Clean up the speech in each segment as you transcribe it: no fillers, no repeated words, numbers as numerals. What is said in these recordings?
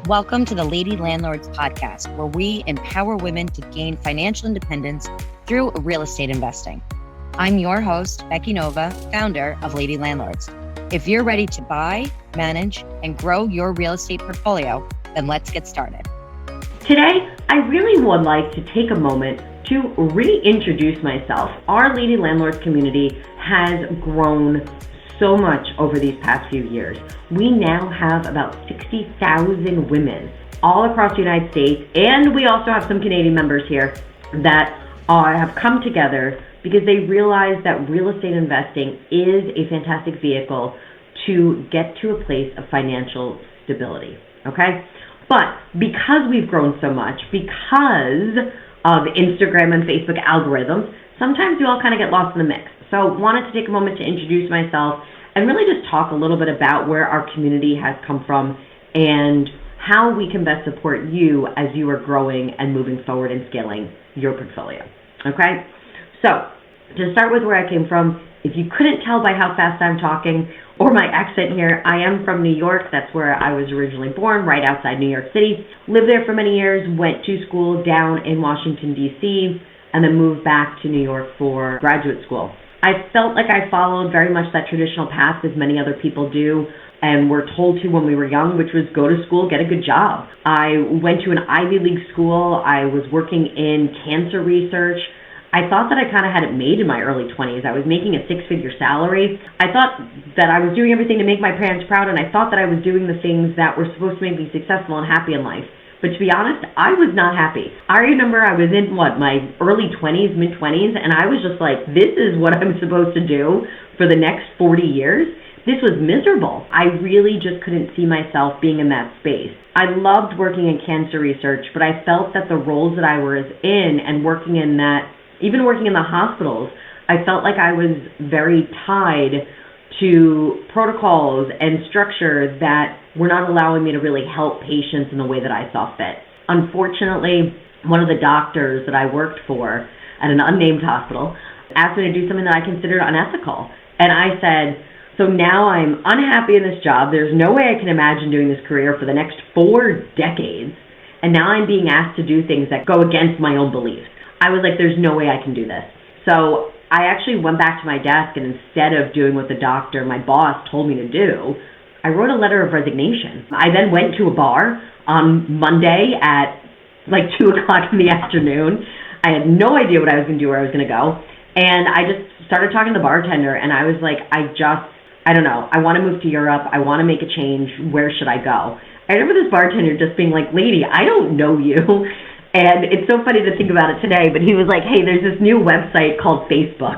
Welcome to the Lady Landlords podcast, where we empower women to gain financial independence through real estate investing. I'm your host, Becky Nova, founder of Lady Landlords. If you're ready to buy, manage, and grow your real estate portfolio, then let's get started. Today, I really would like to take a moment to reintroduce myself. Our Lady Landlords community has grown so much over these past few years. We now have about 60,000 women all across the United States, and we also have some Canadian members here that have come together because they realize that real estate investing is a fantastic vehicle to get to a place of financial stability, okay? But because we've grown so much, because of Instagram and Facebook algorithms, sometimes we all kind of get lost in the mix. So wanted to take a moment to introduce myself and really just talk a little bit about where our community has come from and how we can best support you as you are growing and moving forward and scaling your portfolio, okay? So to start with where I came from, if you couldn't tell by how fast I'm talking or my accent here, I am from New York. That's where I was originally born, right outside New York City. Lived there for many years, went to school down in Washington, D.C., and then moved back to New York for graduate school. I felt like I followed very much that traditional path as many other people do and were told to when we were young, which was go to school, get a good job. I went to an Ivy League school. I was working in cancer research. I thought that I kind of had it made in my early 20s. I was making a six-figure salary. I thought that I was doing everything to make my parents proud, and I thought that I was doing the things that were supposed to make me successful and happy in life. But to be honest, I was not happy. I remember I was in, my early 20s, mid-20s, and I was just like, this is what I'm supposed to do for the next 40 years? This was miserable. I really just couldn't see myself being in that space. I loved working in cancer research, but I felt that the roles that I was in and working in that, even working in the hospitals, I felt like I was very tied to protocols and structure that were not allowing me to really help patients in the way that I saw fit. Unfortunately, one of the doctors that I worked for at an unnamed hospital asked me to do something that I considered unethical. And I said, so now I'm unhappy in this job. There's no way I can imagine doing this career for the next 4 decades. And now I'm being asked to do things that go against my own beliefs. I was like, there's no way I can do this. So I actually went back to my desk, and instead of doing what the doctor, my boss, told me to do, I wrote a letter of resignation. I then went to a bar on Monday at 2 o'clock in the afternoon. I had no idea what I was going to do, where I was going to go. And I just started talking to the bartender, and I was like, I don't know. I want to move to Europe. I want to make a change. Where should I go? I remember this bartender just being like, lady, I don't know you. And it's so funny to think about it today, but he was like, hey, there's this new website called Facebook,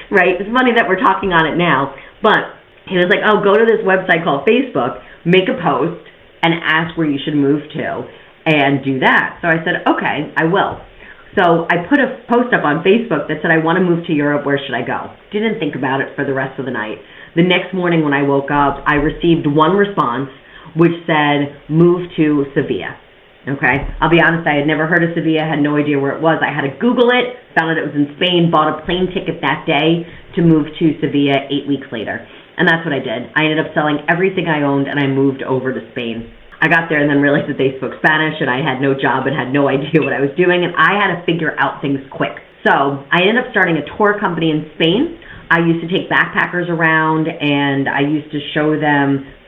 right? It's funny that we're talking on it now, but he was like, oh, go to this website called Facebook, make a post, and ask where you should move to, and do that. So I said, okay, I will. So I put a post up on Facebook that said, I want to move to Europe, where should I go? Didn't think about it for the rest of the night. The next morning when I woke up, I received one response, which said, move to Sevilla. Okay, I'll be honest, I had never heard of Sevilla, had no idea where it was. I had to Google it, found out it was in Spain, bought a plane ticket that day to move to Sevilla 8 weeks later. And that's what I did. I ended up selling everything I owned, and I moved over to Spain. I got there and then realized that they spoke Spanish, and I had no job and had no idea what I was doing, and I had to figure out things quick. So I ended up starting a tour company in Spain. I used to take backpackers around, and I used to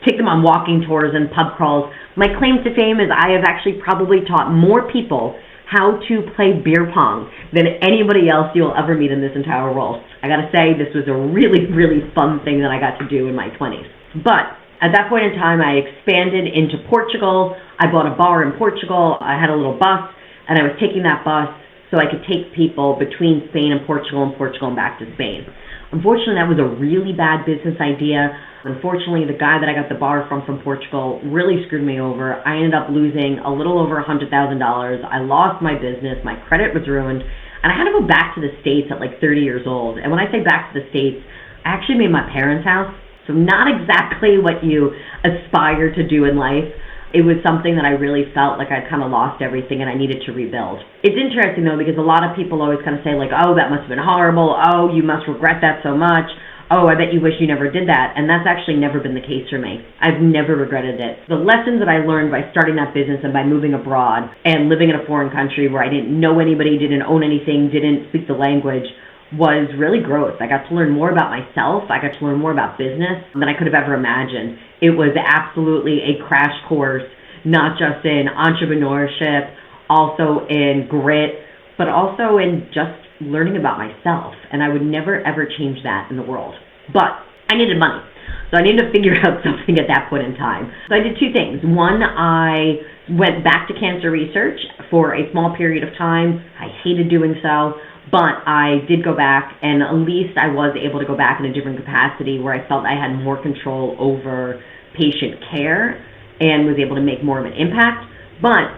take them on walking tours and pub crawls. My claim to fame is I have actually probably taught more people how to play beer pong than anybody else you'll ever meet in this entire world. I gotta say, this was a really, really fun thing that I got to do in my 20s. But at that point in time, I expanded into Portugal. I bought a bar in Portugal. I had a little bus, and I was taking that bus so I could take people between Spain and Portugal and back to Spain. Unfortunately, that was a really bad business idea. Unfortunately, the guy that I got the bar from Portugal really screwed me over. I ended up losing a little over $100,000. I lost my business. My credit was ruined. And I had to go back to the States at 30 years old. And when I say back to the States, I actually made my parents' house. So not exactly what you aspire to do in life. It was something that I really felt like I'd kind of lost everything and I needed to rebuild. It's interesting, though, because a lot of people always kind of say, oh, that must have been horrible. Oh, you must regret that so much. oh, I bet you wish you never did that. And that's actually never been the case for me. I've never regretted it. The lessons that I learned by starting that business and by moving abroad and living in a foreign country where I didn't know anybody, didn't own anything, didn't speak the language, was really growth. I got to learn more about myself. I got to learn more about business than I could have ever imagined. It was absolutely a crash course, not just in entrepreneurship, also in grit, but also in just learning about myself. And I would never, ever change that in the world. But I needed money. So I needed to figure out something at that point in time. So I did two things. One, I went back to cancer research for a small period of time. I hated doing so, but I did go back, and at least I was able to go back in a different capacity where I felt I had more control over patient care and was able to make more of an impact. But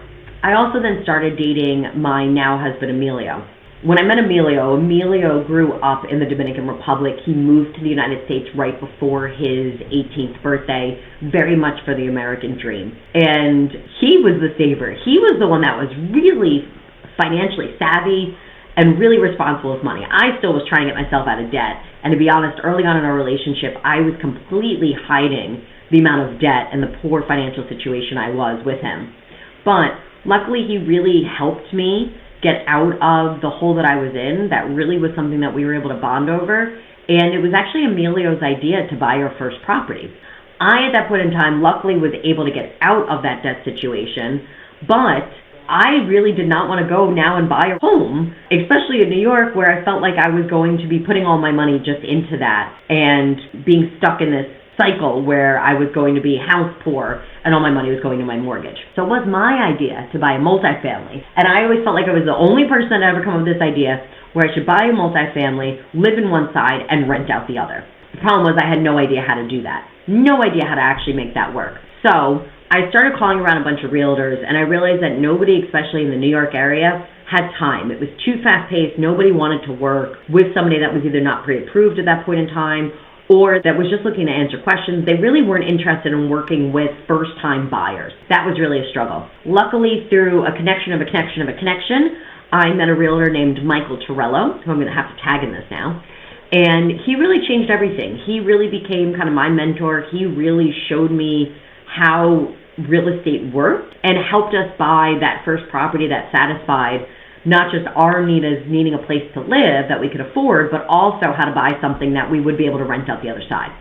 I also then started dating my now husband, Emilio. When I met Emilio grew up in the Dominican Republic. He moved to the United States right before his 18th birthday, very much for the American dream. And he was the saver. He was the one that was really financially savvy and really responsible with money. I still was trying to get myself out of debt. And to be honest, early on in our relationship, I was completely hiding the amount of debt and the poor financial situation I was with him. But luckily, he really helped me get out of the hole that I was in. That really was something that we were able to bond over. And it was actually Emilio's idea to buy our first property. I, at that point in time, luckily was able to get out of that debt situation, but I really did not want to go now and buy a home, especially in New York, where I felt like I was going to be putting all my money just into that and being stuck in this cycle where I was going to be house poor and all my money was going to my mortgage. So it was my idea to buy a multifamily. And I always felt like I was the only person that ever come up with this idea where I should buy a multifamily, live in one side, and rent out the other. The problem was I had no idea how to do that. No idea how to actually make that work. So I started calling around a bunch of realtors, and I realized that nobody, especially in the New York area, had time. It was too fast-paced. Nobody wanted to work with somebody that was either not pre-approved at that point in time or that was just looking to answer questions. They really weren't interested in working with first-time buyers. That was really a struggle. Luckily, through a connection of a connection of a connection, I met a realtor named Michael Torello, who I'm going to have to tag in this now. And he really changed everything. He really became kind of my mentor. He really showed me how real estate worked and helped us buy that first property that satisfied not just our need as needing a place to live that we could afford, but also how to buy something that we would be able to rent out the other side.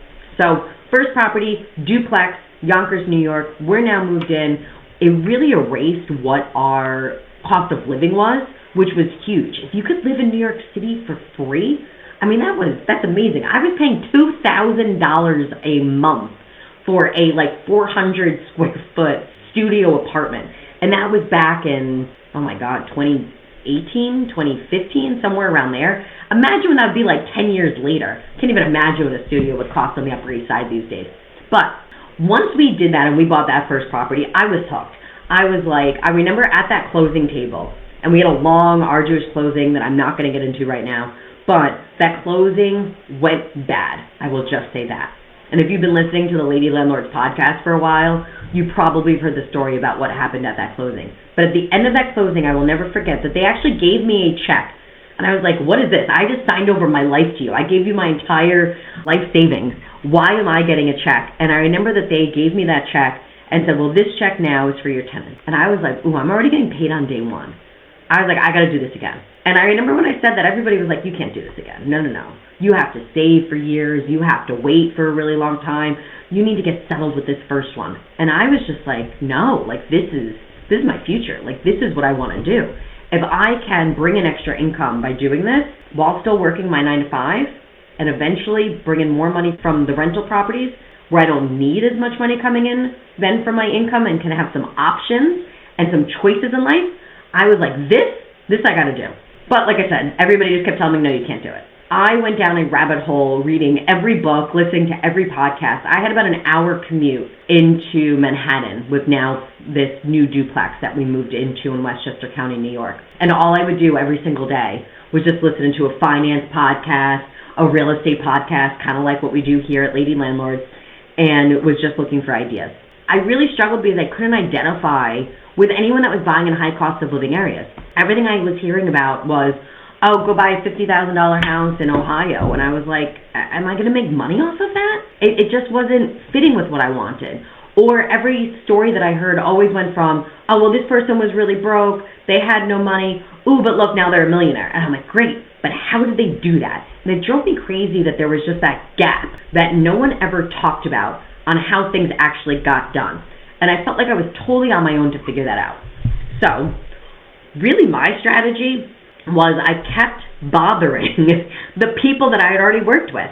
So first property, duplex, Yonkers, New York. We're now moved in. It really erased what our cost of living was, which was huge. If you could live in New York City for free, I mean, that's amazing. I was paying $2,000 a month for a 400 square foot studio apartment. And that was back in, 2018, 2015, somewhere around there. Imagine what that would be like 10 years later. Can't even imagine what a studio would cost on the Upper East Side these days. But once we did that and we bought that first property, I was hooked. I remember at that closing table, and we had a long, arduous closing that I'm not going to get into right now, but that closing went bad. I will just say that. And if you've been listening to the Lady Landlords podcast for a while, you probably have heard the story about what happened at that closing. But at the end of that closing, I will never forget that they actually gave me a check. And I was like, what is this? I just signed over my life to you. I gave you my entire life savings. Why am I getting a check? And I remember that they gave me that check and said, well, this check now is for your tenant. And I was like, ooh, I'm already getting paid on day one. I was like, I got to do this again. And I remember when I said that, everybody was like, you can't do this again. No. You have to save for years. You have to wait for a really long time. You need to get settled with this first one. And I was just like, no, this is my future. This is what I want to do. If I can bring in extra income by doing this while still working my 9 to 5 and eventually bring in more money from the rental properties where I don't need as much money coming in then from my income and can have some options and some choices in life, I was like, this I got to do. But like I said, everybody just kept telling me, no, you can't do it. I went down a rabbit hole reading every book, listening to every podcast. I had about an hour commute into Manhattan with now this new duplex that we moved into in Westchester County, New York. And all I would do every single day was just listen to a finance podcast, a real estate podcast, kind of like what we do here at Lady Landlords, and was just looking for ideas. I really struggled because I couldn't identify with anyone that was buying in high cost of living areas. Everything I was hearing about was, oh, go buy a $50,000 house in Ohio. And I was like, am I going to make money off of that? It just wasn't fitting with what I wanted. Or every story that I heard always went from, oh, well, this person was really broke, they had no money, ooh, but look, now they're a millionaire. And I'm like, great, but how did they do that? And it drove me crazy that there was just that gap that no one ever talked about on how things actually got done. And I felt like I was totally on my own to figure that out. So really my strategy was I kept bothering the people that I had already worked with.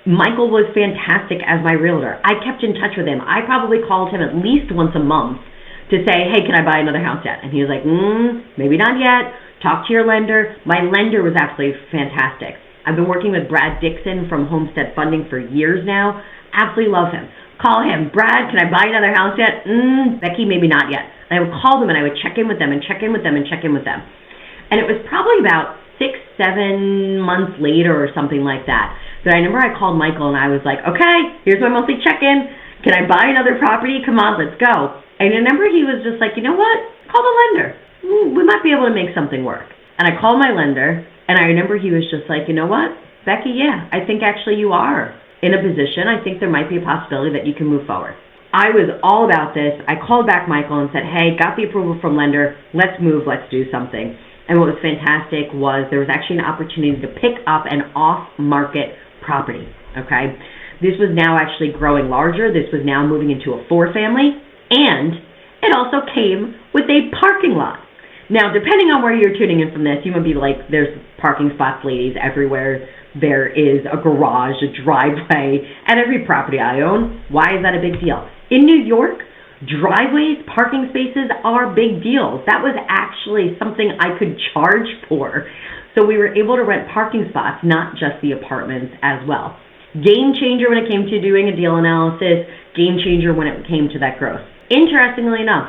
Michael was fantastic as my realtor. I kept in touch with him. I probably called him at least once a month to say, hey, can I buy another house yet? And he was like, maybe not yet. Talk to your lender. My lender was absolutely fantastic. I've been working with Brad Dixon from Homestead Funding for years now. Absolutely love him. Call him. Brad, can I buy another house yet? Becky, maybe not yet. And I would call them and I would check in with them and check in with them and check in with them. And it was probably about 6-7 months later or something like that I remember I called Michael and I was like, okay, here's my monthly check-in. Can I buy another property? Come on, let's go. And I remember he was just like, you know what? Call the lender. We might be able to make something work. And I called my lender and I remember he was just like, you know what? Becky, yeah, I think actually you are in a position. I think there might be a possibility that you can move forward. I was all about this. I called back Michael and said, hey, got the approval from lender. Let's move. Let's do something. And what was fantastic was there was actually an opportunity to pick up an off-market property, okay? This was now actually growing larger. This was now moving into a 4-family, and it also came with a parking lot. Now, depending on where you're tuning in from this, you might be like, there's parking spots, ladies, everywhere. There is a garage, a driveway, at every property I own. Why is that a big deal? In New York, driveways, parking spaces are big deals. That was actually something I could charge for. So we were able to rent parking spots, not just the apartments as well. Game changer when it came to doing a deal analysis, game changer when it came to that growth. Interestingly enough,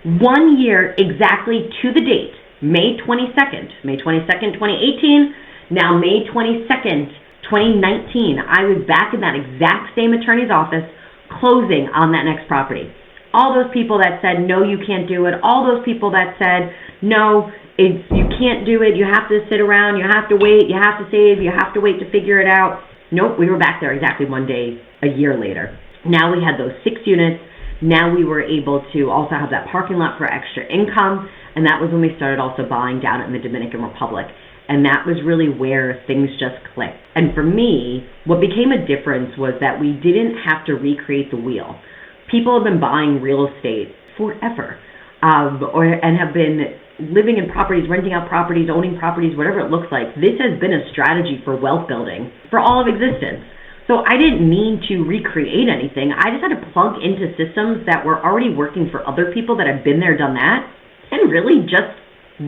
1 year exactly to the date, May 22nd, 2018, now May 22nd, 2019, I was back in that exact same attorney's office closing on that next property. All those people that said, no, you can't do it. All those people that said, no, you can't do it. You have to sit around. You have to wait. You have to save. You have to wait to figure it out. Nope, we were back there exactly 1 day, a year later. Now we had those 6 units. Now we were able to also have that parking lot for extra income. And that was when we started also buying down in the Dominican Republic. And that was really where things just clicked. And for me, what became a difference was that we didn't have to recreate the wheel. People have been buying real estate forever, and have been living in properties, renting out properties, owning properties, whatever it looks like. This has been a strategy for wealth building for all of existence. So I didn't mean to recreate anything. I just had to plug into systems that were already working for other people that had been there, done that, and really just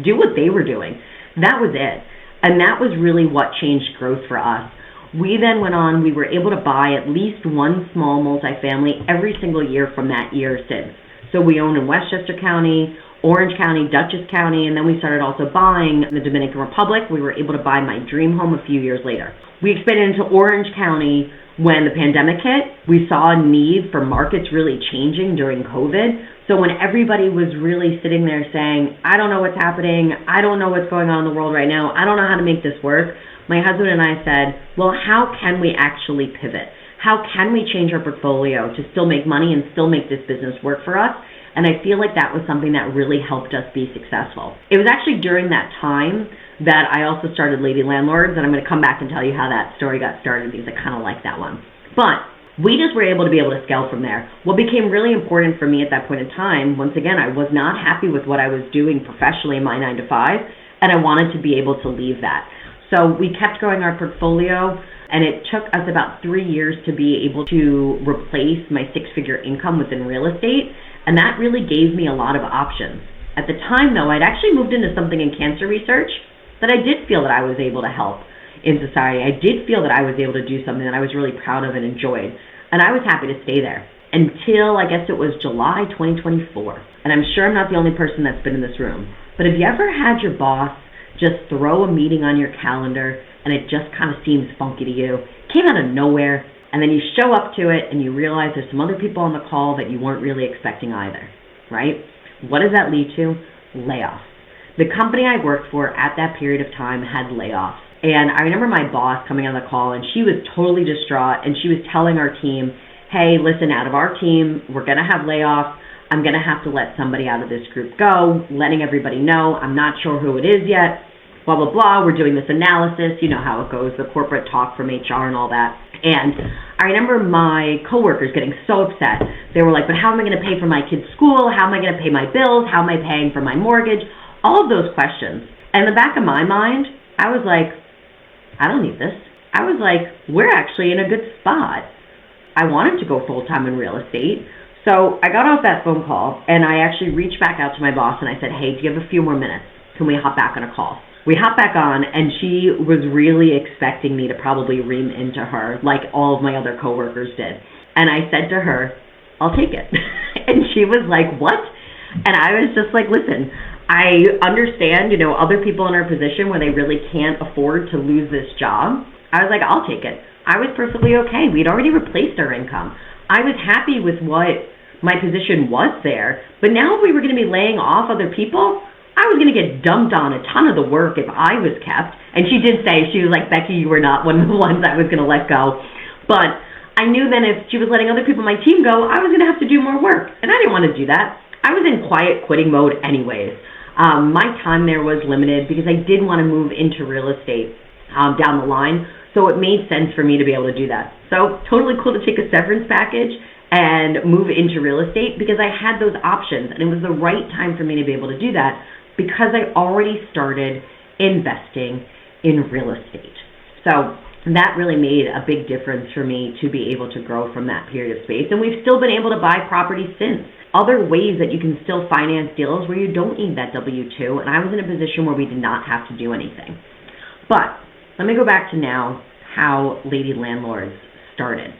do what they were doing. That was it. And that was really what changed growth for us. We then went on, we were able to buy at least one small multifamily every single year from that year since. So we owned in Westchester County, Orange County, Dutchess County, and then we started also buying in the Dominican Republic. We were able to buy my dream home a few years later. We expanded into Orange County when the pandemic hit. We saw a need for markets really changing during COVID. So when everybody was really sitting there saying, I don't know what's happening, I don't know what's going on in the world right now, I don't know how to make this work, my husband and I said, well, how can we actually pivot? How can we change our portfolio to still make money and still make this business work for us? And I feel like that was something that really helped us be successful. It was actually during that time that I also started Lady Landlords, and I'm going to come back and tell you how that story got started because I kind of like that one. But we just were able to be able to scale from there. What became really important for me at that point in time, once again, I was not happy with what I was doing professionally in my 9 to 5, and I wanted to be able to leave that. So we kept growing our portfolio, and it took us about 3 years to be able to replace my 6-figure income within real estate, and that really gave me a lot of options. At the time, though, I'd actually moved into something in cancer research that I did feel that I was able to help in society. I did feel that I was able to do something that I was really proud of and enjoyed, and I was happy to stay there until, I guess it was July 2024. And I'm sure I'm not the only person that's been in this room, but have you ever had your boss just throw a meeting on your calendar and it just kind of seems funky to you? It came out of nowhere, and then you show up to it and you realize there's some other people on the call that you weren't really expecting either, right? What does that lead to? Layoffs. The company I worked for at that period of time had layoffs. And I remember my boss coming on the call, and she was totally distraught, and she was telling our team, hey, listen, out of our team, we're going to have layoffs. I'm going to have to let somebody out of this group go, letting everybody know. I'm not sure who it is yet, blah, blah, blah. We're doing this analysis. You know how it goes, the corporate talk from HR and all that. And I remember my coworkers getting so upset. They were like, but how am I going to pay for my kids' school? How am I going to pay my bills? How am I paying for my mortgage? All of those questions. And in the back of my mind, I was like, I don't need this. I was like, we're actually in a good spot. I wanted to go full-time in real estate. So I got off that phone call, and I actually reached back out to my boss, and I said, hey, do you have a few more minutes? Can we hop back on a call? We hopped back on, and she was really expecting me to probably ream into her like all of my other coworkers did. And I said to her, I'll take it. And she was like, what? And I was just like, listen, I understand, other people in our position where they really can't afford to lose this job. I was like, I'll take it. I was perfectly okay. We'd already replaced our income. I was happy with what my position was there. But now if we were going to be laying off other people, I was going to get dumped on a ton of the work if I was kept. And she did say, she was like, Becky, you were not one of the ones I was going to let go. But I knew then if she was letting other people on my team go, I was going to have to do more work. And I didn't want to do that. I was in quiet quitting mode anyways. My time there was limited because I did want to move into real estate down the line. So it made sense for me to be able to do that. So totally cool to take a severance package and move into real estate because I had those options. And it was the right time for me to be able to do that because I already started investing in real estate. So that really made a big difference for me to be able to grow from that period of space. And we've still been able to buy properties since. Other ways that you can still finance deals where you don't need that W-2, and I was in a position where we did not have to do anything. But let me go back to now how Lady Landlords started.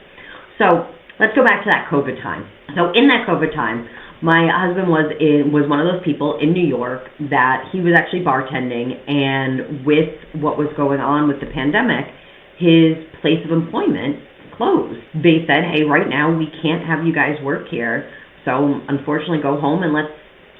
So let's go back to that COVID time. So in that COVID time, my husband was one of those people in New York that he was actually bartending, and with what was going on with the pandemic, his place of employment closed. They said, hey, right now we can't have you guys work here. So unfortunately, go home and let's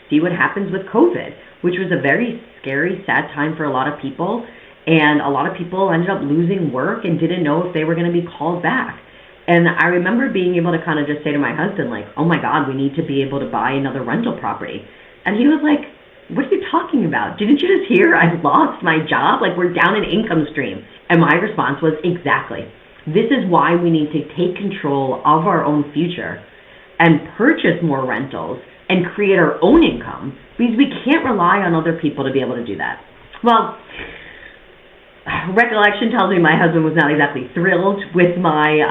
see what happens with COVID, which was a very scary, sad time for a lot of people. And a lot of people ended up losing work and didn't know if they were going to be called back. And I remember being able to kind of just say to my husband, like, oh my God, we need to be able to buy another rental property. And he was like, what are you talking about? Didn't you just hear I lost my job? Like, we're down an income stream. And my response was, exactly. This is why we need to take control of our own future and purchase more rentals and create our own income, because we can't rely on other people to be able to do that. Well, recollection tells me my husband was not exactly thrilled with my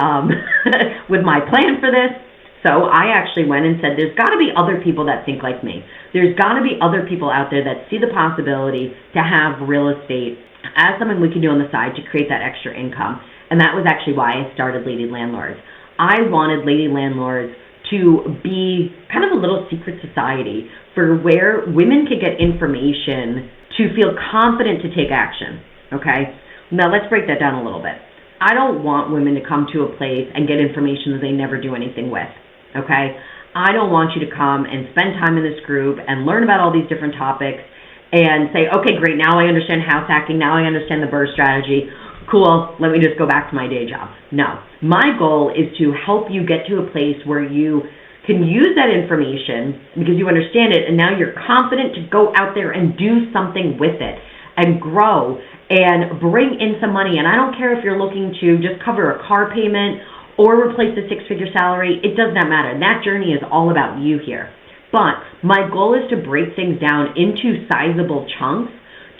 with my plan for this. So I actually went and said, there's got to be other people that think like me. There's got to be other people out there that see the possibility to have real estate as something we can do on the side to create that extra income. And that was actually why I started Lady Landlords. I wanted Lady Landlords to be kind of a little secret society for where women could get information to feel confident to take action, okay? Now let's break that down a little bit. I don't want women to come to a place and get information that they never do anything with, okay? I don't want you to come and spend time in this group and learn about all these different topics and say, okay, great, now I understand house hacking, now I understand the BRRRR strategy, cool, let me just go back to my day job. No, my goal is to help you get to a place where you can use that information because you understand it, and now you're confident to go out there and do something with it and grow and bring in some money. And I don't care if you're looking to just cover a car payment or replace a six-figure salary. It does not matter. That journey is all about you here. But my goal is to break things down into sizable chunks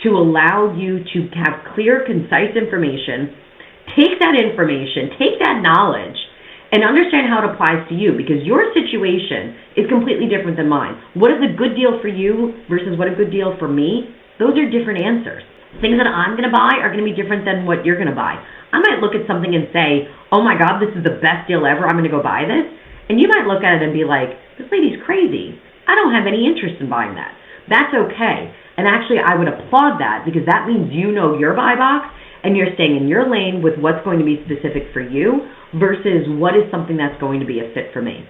to allow you to have clear, concise information, take that information, take that knowledge, and understand how it applies to you, because your situation is completely different than mine. What is a good deal for you versus what a good deal for me? Those are different answers. Things that I'm going to buy are going to be different than what you're going to buy. I might look at something and say, oh my God, this is the best deal ever, I'm going to go buy this. And you might look at it and be like, this lady's crazy. I don't have any interest in buying that. That's okay. And actually, I would applaud that, because that means you know your buy box and you're staying in your lane with what's going to be specific for you versus what is something that's going to be a fit for me.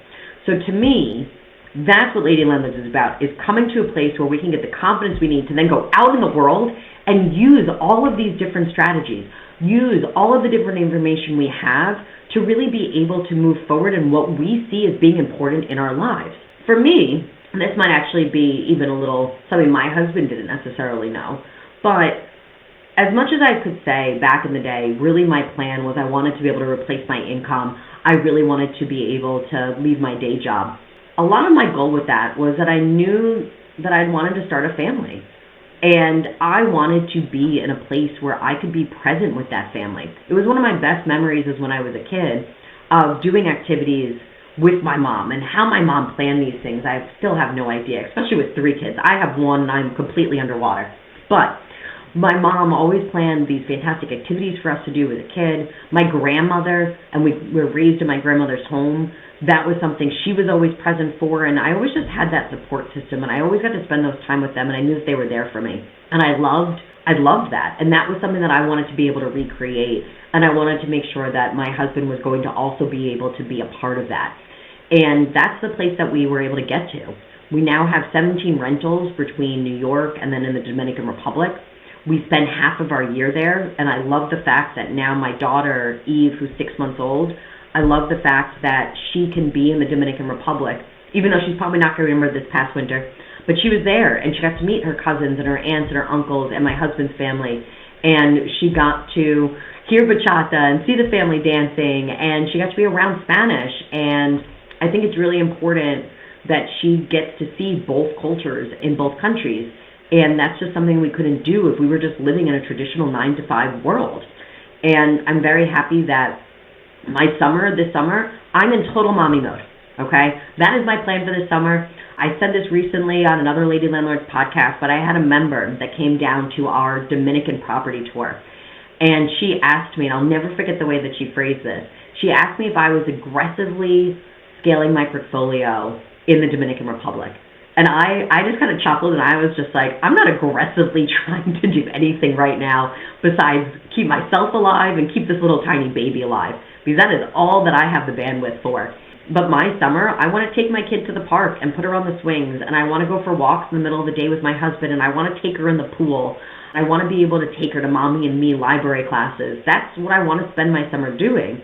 So to me, That's what Lady Landlords is about, is coming to a place where we can get the confidence we need to then go out in the world and use all of these different strategies, use all of the different information we have to really be able to move forward in what we see as being important in our lives. For me, this might actually be even a little something my husband didn't necessarily know, but as much as I could say back in the day, really my plan was I wanted to be able to replace my income. I really wanted to be able to leave my day job. A lot of my goal with that was that I knew that I'd wanted to start a family. And I wanted to be in a place where I could be present with that family. It was one of my best memories is when I was a kid of doing activities with my mom and how my mom planned these things. I still have no idea, especially with 3 kids. I have one and I'm completely underwater. But my mom always planned these fantastic activities for us to do as a kid. My grandmother, and we were raised in my grandmother's home, that was something she was always present for, and I always just had that support system, and I always got to spend those time with them, and I knew that they were there for me. And I loved that, and that was something that I wanted to be able to recreate, and I wanted to make sure that my husband was going to also be able to be a part of that. And that's the place that we were able to get to. We now have 17 rentals between New York and then in the Dominican Republic. We spend half of our year there, and I love the fact that now my daughter, Eve, who's 6 months old, I love the fact that she can be in the Dominican Republic, even though she's probably not going to remember this past winter, but she was there, and she got to meet her cousins and her aunts and her uncles and my husband's family, and she got to hear bachata and see the family dancing, and she got to be around Spanish, and I think it's really important that she gets to see both cultures in both countries. And that's just something we couldn't do if we were just living in a traditional 9-to-5 world. And I'm very happy that this summer, I'm in total mommy mode, okay? That is my plan for this summer. I said this recently on another Lady Landlords podcast, but I had a member that came down to our Dominican property tour. And she asked me, and I'll never forget the way that she phrased this. She asked me if I was aggressively scaling my portfolio in the Dominican Republic. And I just kind of chuckled, and I was just like, I'm not aggressively trying to do anything right now besides keep myself alive and keep this little tiny baby alive, because that is all that I have the bandwidth for. But my summer, I want to take my kid to the park and put her on the swings, and I want to go for walks in the middle of the day with my husband, and I want to take her in the pool. I want to be able to take her to Mommy and Me library classes. That's what I want to spend my summer doing.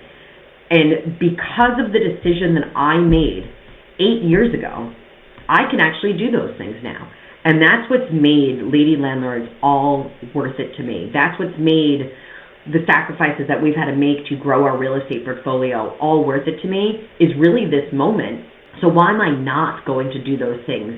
And because of the decision that I made 8 years ago, I can actually do those things now. And that's what's made Lady Landlords all worth it to me. That's what's made the sacrifices that we've had to make to grow our real estate portfolio all worth it to me, is really this moment. So why am I not going to do those things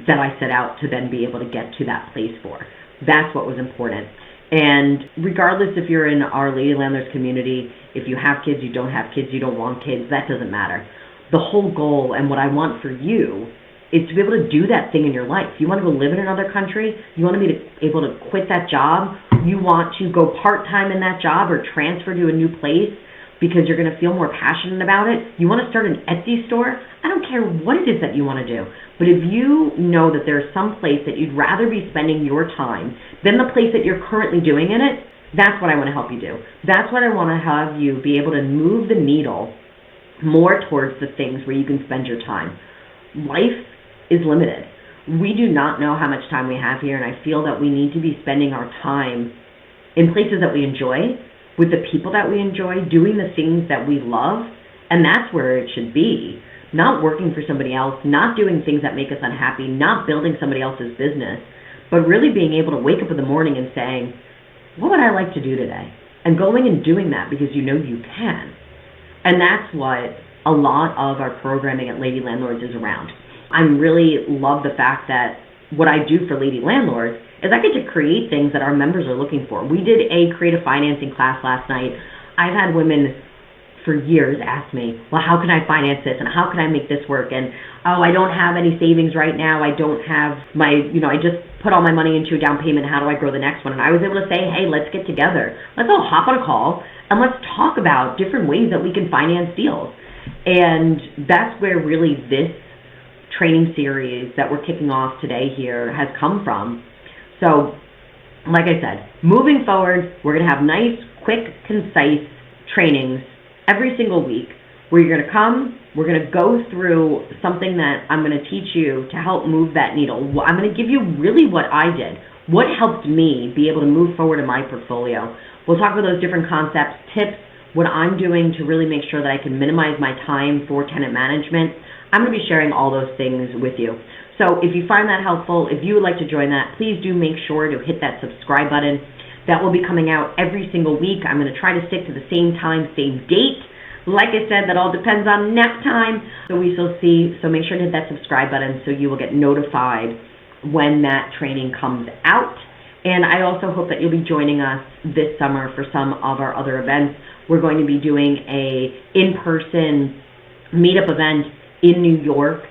that I set out to then be able to get to that place for? That's what was important. And regardless if you're in our Lady Landlords community, if you have kids, you don't have kids, you don't want kids, that doesn't matter. The whole goal and what I want for you is to be able to do that thing in your life. You want to go live in another country, you want to be able to quit that job, you want to go part-time in that job or transfer to a new place because you're going to feel more passionate about it, you want to start an Etsy store, I don't care what it is that you want to do. But if you know that there's some place that you'd rather be spending your time than the place that you're currently doing in it, that's what I want to help you do. That's what I want to have you be able to move the needle more towards the things where you can spend your time. Life is limited. We do not know how much time we have here, and I feel that we need to be spending our time in places that we enjoy, with the people that we enjoy, doing the things that we love, and that's where it should be. Not working for somebody else, not doing things that make us unhappy, not building somebody else's business, but really being able to wake up in the morning and saying, what would I like to do today? And going and doing that because you know you can. And that's what a lot of our programming at Lady Landlords is around. I really love the fact that what I do for Lady Landlords is I get to create things that our members are looking for. We did a creative financing class last night. I've had women for years ask me, well, how can I finance this and how can I make this work? And, oh, I don't have any savings right now. I don't have I just put all my money into a down payment. How do I grow the next one? And I was able to say, hey, let's get together. Let's all hop on a call and let's talk about different ways that we can finance deals. And that's where really this training series that we're kicking off today here has come from. So, like I said, moving forward, we're going to have nice, quick, concise trainings every single week where you're going to come, we're going to go through something that I'm going to teach you to help move that needle. I'm going to give you really what I did, what helped me be able to move forward in my portfolio. We'll talk about those different concepts, tips, what I'm doing to really make sure that I can minimize my time for tenant management. I'm going to be sharing all those things with you. So if you find that helpful, if you would like to join that, please do make sure to hit that subscribe button. That will be coming out every single week. I'm going to try to stick to the same time, same date. Like I said, that all depends on nap time, so we shall see. So make sure to hit that subscribe button so you will get notified when that training comes out. And I also hope that you'll be joining us this summer for some of our other events. We're going to be doing a in-person meetup event in New York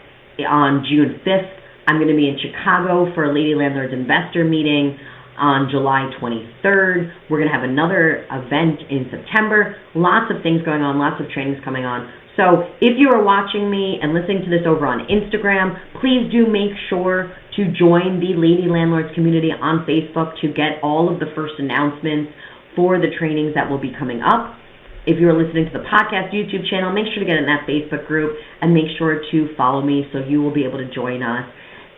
on June 5th. I'm going to be in Chicago for a Lady Landlords investor meeting on July 23rd. We're going to have another event in September. Lots of things going on, lots of trainings coming on. So if you are watching me and listening to this over on Instagram, please do make sure to join the Lady Landlords community on Facebook to get all of the first announcements for the trainings that will be coming up. If you are listening to the podcast YouTube channel, make sure to get in that Facebook group and make sure to follow me so you will be able to join us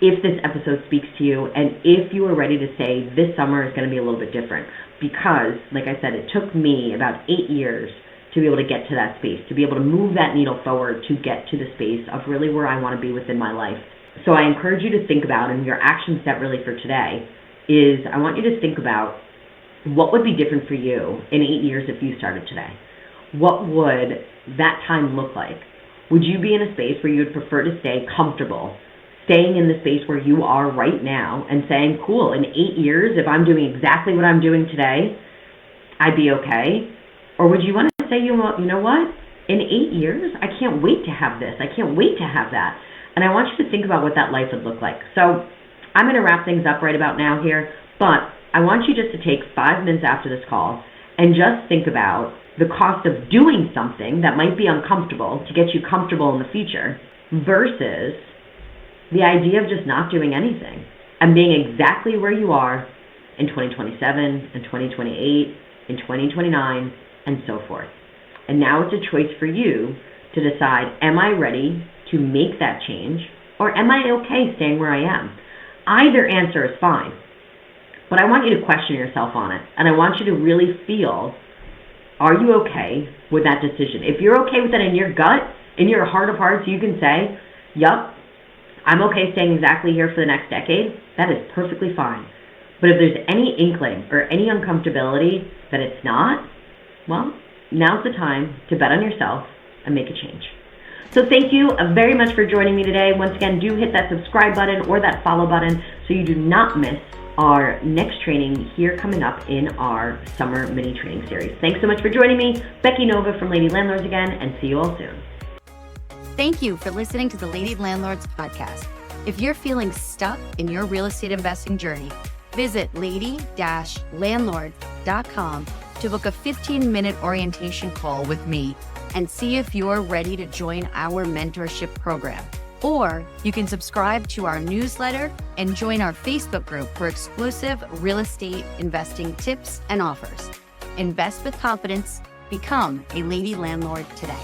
if this episode speaks to you, and if you are ready to say this summer is going to be a little bit different. Because, like I said, it took me about 8 years to be able to get to that space, to be able to move that needle forward, to get to the space of really where I want to be within my life. So I encourage you to think about, and your action step really for today is I want you to think about what would be different for you in 8 years if you started today. What would that time look like? Would you be in a space where you would prefer to stay comfortable, staying in the space where you are right now and saying, cool, in 8 years, if I'm doing exactly what I'm doing today, I'd be okay? Or would you want to say, you know what? In 8 years, I can't wait to have this. I can't wait to have that. And I want you to think about what that life would look like. So I'm going to wrap things up right about now here, but I want you just to take 5 minutes after this call and just think about the cost of doing something that might be uncomfortable to get you comfortable in the future versus the idea of just not doing anything and being exactly where you are in 2027, in 2028, in 2029, and so forth. And now it's a choice for you to decide, am I ready to make that change, or am I okay staying where I am? Either answer is fine, but I want you to question yourself on it, and I want you to really feel, are you okay with that decision? If you're okay with that in your gut, in your heart of hearts, you can say, yup, I'm okay staying exactly here for the next decade. That is perfectly fine. But if there's any inkling or any uncomfortability that it's not, well, now's the time to bet on yourself and make a change. So thank you very much for joining me today. Once again, do hit that subscribe button or that follow button so you do not miss our next training here coming up in our summer mini training series. Thanks so much for joining me. Becky Nova from Lady Landlords again, and see you all soon. Thank you for listening to the Lady Landlords podcast. If you're feeling stuck in your real estate investing journey, visit lady-landlords.com to book a 15-minute orientation call with me and see if you're ready to join our mentorship program. Or you can subscribe to our newsletter and join our Facebook group for exclusive real estate investing tips and offers. Invest with confidence. Become a Lady Landlord today.